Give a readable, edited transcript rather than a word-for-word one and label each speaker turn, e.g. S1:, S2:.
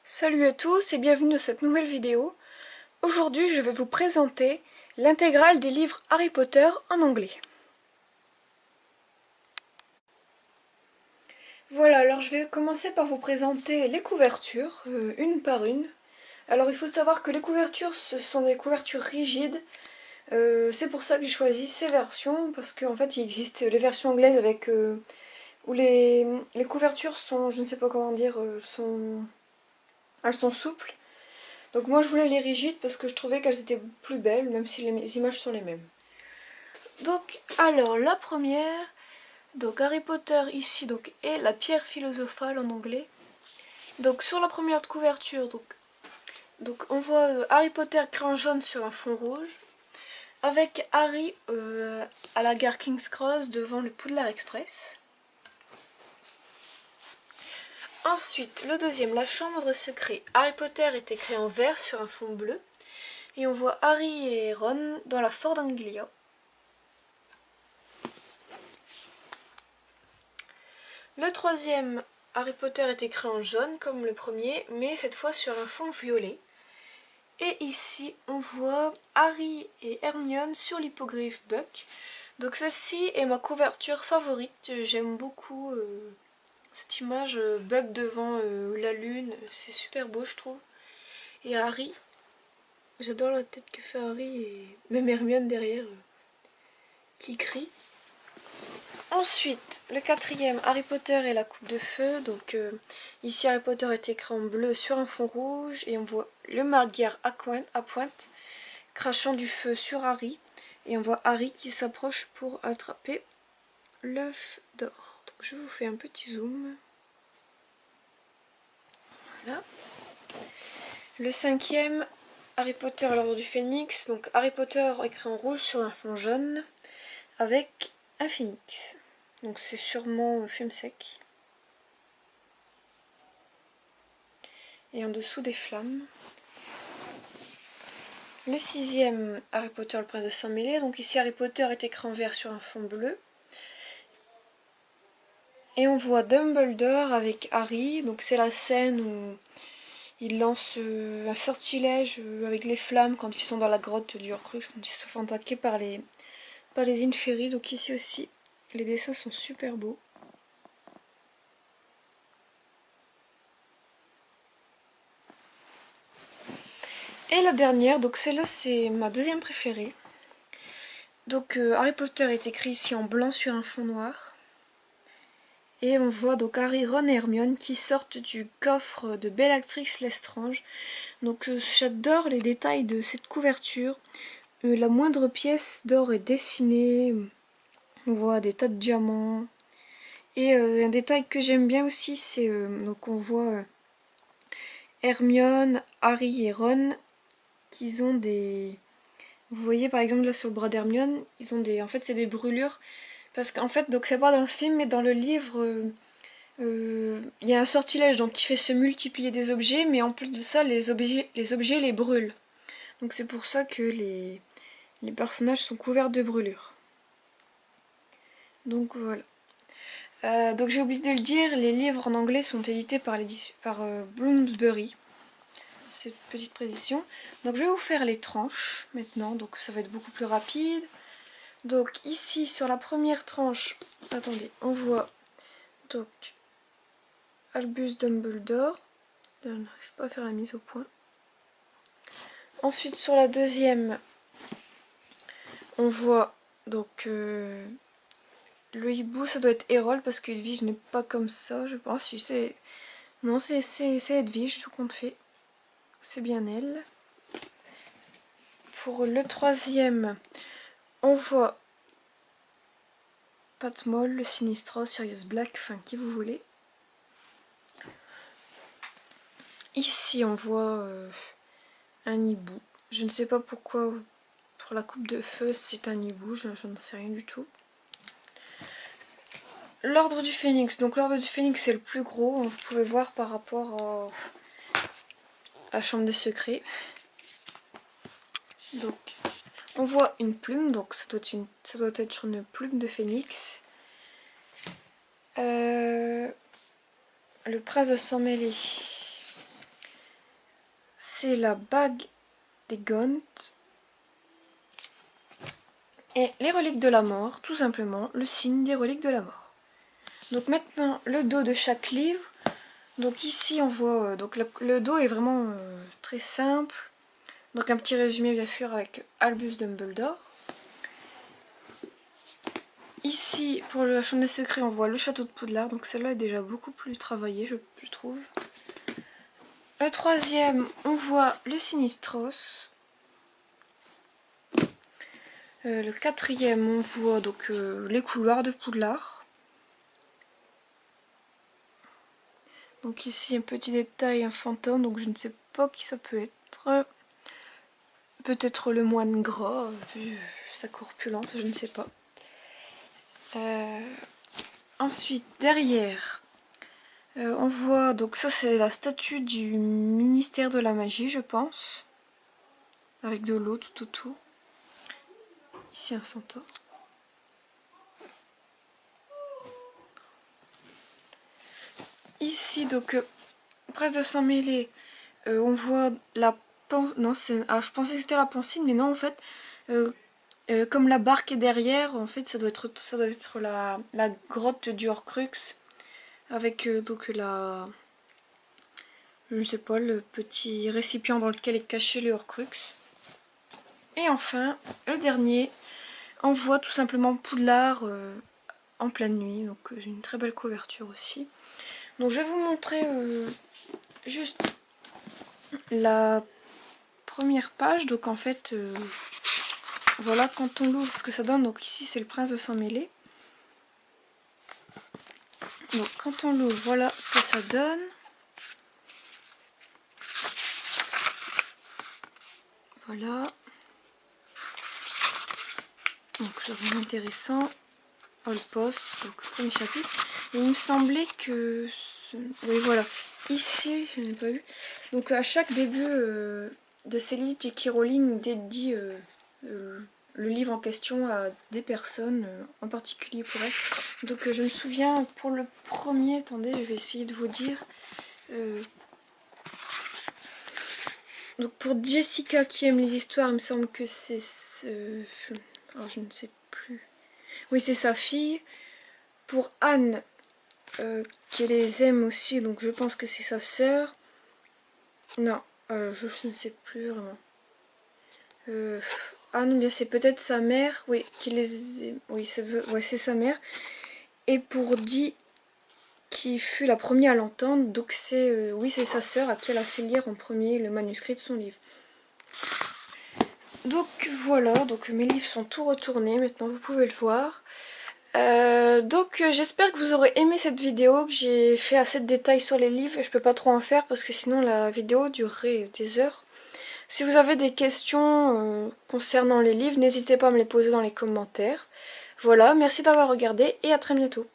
S1: Salut à tous et bienvenue dans cette nouvelle vidéo. Aujourd'hui je vais vous présenter l'intégrale des livres Harry Potter en anglais. Voilà, alors je vais commencer par vous présenter les couvertures, une par une. Alors il faut savoir que les couvertures, ce sont des couvertures rigides. C'est pour ça que j'ai choisi ces versions, parce qu'en fait il existe les versions anglaises avec où les couvertures sont, je ne sais pas comment dire, elles sont souples. Donc moi je voulais les rigides parce que je trouvais qu'elles étaient plus belles, même si les images sont les mêmes. Donc alors la première, donc Harry Potter ici donc est la pierre philosophale en anglais. Donc sur la première de couverture, donc on voit Harry Potter crayon jaune sur un fond rouge, avec Harry à la gare King's Cross devant le Poudlard Express. Ensuite, le deuxième, la chambre de secret. Harry Potter est écrit en vert sur un fond bleu. Et on voit Harry et Ron dans la Ford Anglia. Le troisième, Harry Potter est écrit en jaune comme le premier, mais cette fois sur un fond violet. Et ici, on voit Harry et Hermione sur l'hippogriffe Buck. Donc celle-ci est ma couverture favorite. J'aime beaucoup cette image Buck devant la lune. C'est super beau, je trouve. Et Harry, j'adore la tête que fait Harry et même Hermione derrière qui crie. Ensuite, le quatrième, Harry Potter et la coupe de feu. Donc ici Harry Potter est écrit en bleu sur un fond rouge et on voit le Magyar à pointe crachant du feu sur Harry. Et on voit Harry qui s'approche pour attraper l'œuf d'or. Donc je vous fais un petit zoom. Voilà. Le cinquième, Harry Potter à l'ordre du phénix. Donc Harry Potter écrit en rouge sur un fond jaune avec un phénix. Donc c'est sûrement fume sec. Et en dessous des flammes. Le sixième, Harry Potter, le prince de Sang-Mêlé. Donc ici Harry Potter est écrit en vert sur un fond bleu. Et on voit Dumbledore avec Harry. Donc c'est la scène où il lance un sortilège avec les flammes quand ils sont dans la grotte du Horcrux, quand ils se font attaquer par les Inferi. Donc ici aussi, les dessins sont super beaux. Et la dernière, donc celle-là c'est ma deuxième préférée. Donc Harry Potter est écrit ici en blanc sur un fond noir. Et on voit donc Harry, Ron et Hermione qui sortent du coffre de Bellatrix Lestrange. Donc j'adore les détails de cette couverture. La moindre pièce d'or est dessinée. On voit des tas de diamants. Et un détail que j'aime bien aussi, c'est donc on voit Hermione, Harry et Ron qui ont des... Vous voyez par exemple là sur le bras d'Hermione, ils ont des... En fait c'est des brûlures. Parce qu'en fait, donc c'est pas dans le film, mais dans le livre, il y a un sortilège donc, qui fait se multiplier des objets, mais en plus de ça, les objets les brûlent. Donc c'est pour ça que les personnages sont couverts de brûlures. Donc voilà. Donc j'ai oublié de le dire, les livres en anglais sont édités par Bloomsbury. C'est une petite précision. Donc je vais vous faire les tranches maintenant, donc ça va être beaucoup plus rapide. Donc ici sur la première tranche, attendez, on voit donc Albus Dumbledore. Je n'arrive pas à faire la mise au point. Ensuite sur la deuxième, on voit donc le hibou, ça doit être Errol parce qu'Edwige n'est pas comme ça, je pense. Si c'est... Non, c'est Edwige, tout compte fait. C'est bien elle. Pour le troisième, on voit Pat Moll, le Sinistro, Sirius Black, enfin qui vous voulez. Ici, on voit un hibou. Je ne sais pas pourquoi, pour la coupe de feu, c'est un hibou, je n'en sais rien du tout. L'ordre du phénix. Donc l'ordre du phénix c'est le plus gros, vous pouvez voir par rapport à la chambre des secrets. Donc on voit une plume, donc ça doit être une plume de phénix. Le prince de Sang-Mêlé. c'est la bague des Gaunt. Et les reliques de la mort, tout simplement, le signe des reliques de la mort. Donc maintenant, le dos de chaque livre. Donc ici, on voit, donc le dos est vraiment très simple. Donc un petit résumé bien sûr avec Albus Dumbledore. Ici, pour la chambre des secrets, on voit le château de Poudlard. Donc celle-là est déjà beaucoup plus travaillée, je trouve. Le troisième, on voit le Sinistros. Le quatrième, on voit donc les couloirs de Poudlard. Donc ici, un petit détail, un fantôme, donc je ne sais pas qui ça peut être. Peut-être le moine gras, vu sa corpulence, je ne sais pas. Ensuite, derrière, on voit, donc ça c'est la statue du ministère de la magie, je pense. Avec de l'eau tout autour. Ici un centaure. Ici, donc, presse de sang mêlé, on voit la pensée. Non, je pensais que c'était la pancine, mais non, en fait, comme la barque est derrière, en fait, ça doit être la grotte du Horcrux. Avec donc je ne sais pas, le petit récipient dans lequel est caché le Horcrux. Et enfin, le dernier, on voit tout simplement Poudlard en pleine nuit, donc une très belle couverture aussi. Donc je vais vous montrer juste la première page. Donc en fait, voilà quand on l'ouvre ce que ça donne. Donc ici c'est le prince de sang mêlé. Donc quand on l'ouvre, voilà ce que ça donne. Voilà. Donc le rien intéressant. All Post, donc premier chapitre. Et il me semblait que... Oui voilà. Ici, je n'ai pas vu. Donc à chaque début de ces livres, J.K. Rowling dédie le livre en question à des personnes, en particulier pour elle. Donc je me souviens pour le premier, attendez, je vais essayer de vous dire. Donc pour Jessica qui aime les histoires, il me semble que c'est... alors je ne sais plus. Oui, c'est sa fille. Pour Anne, qui les aime aussi, donc je pense que c'est sa sœur. Non, je ne sais plus vraiment. Ah non, bien c'est peut-être sa mère, oui, qui les aime. Oui, c'est sa mère. Et pour Dee, qui fut la première à l'entendre, donc c'est oui, c'est sa sœur à qui elle a fait lire en premier le manuscrit de son livre. Donc voilà, donc mes livres sont tout retournés, maintenant vous pouvez le voir. J'espère que vous aurez aimé cette vidéo, que j'ai fait assez de détails sur les livres. Je peux pas trop en faire parce que sinon la vidéo durerait des heures. Si vous avez des questions concernant les livres, n'hésitez pas à me les poser dans les commentaires. Voilà, merci d'avoir regardé et à très bientôt.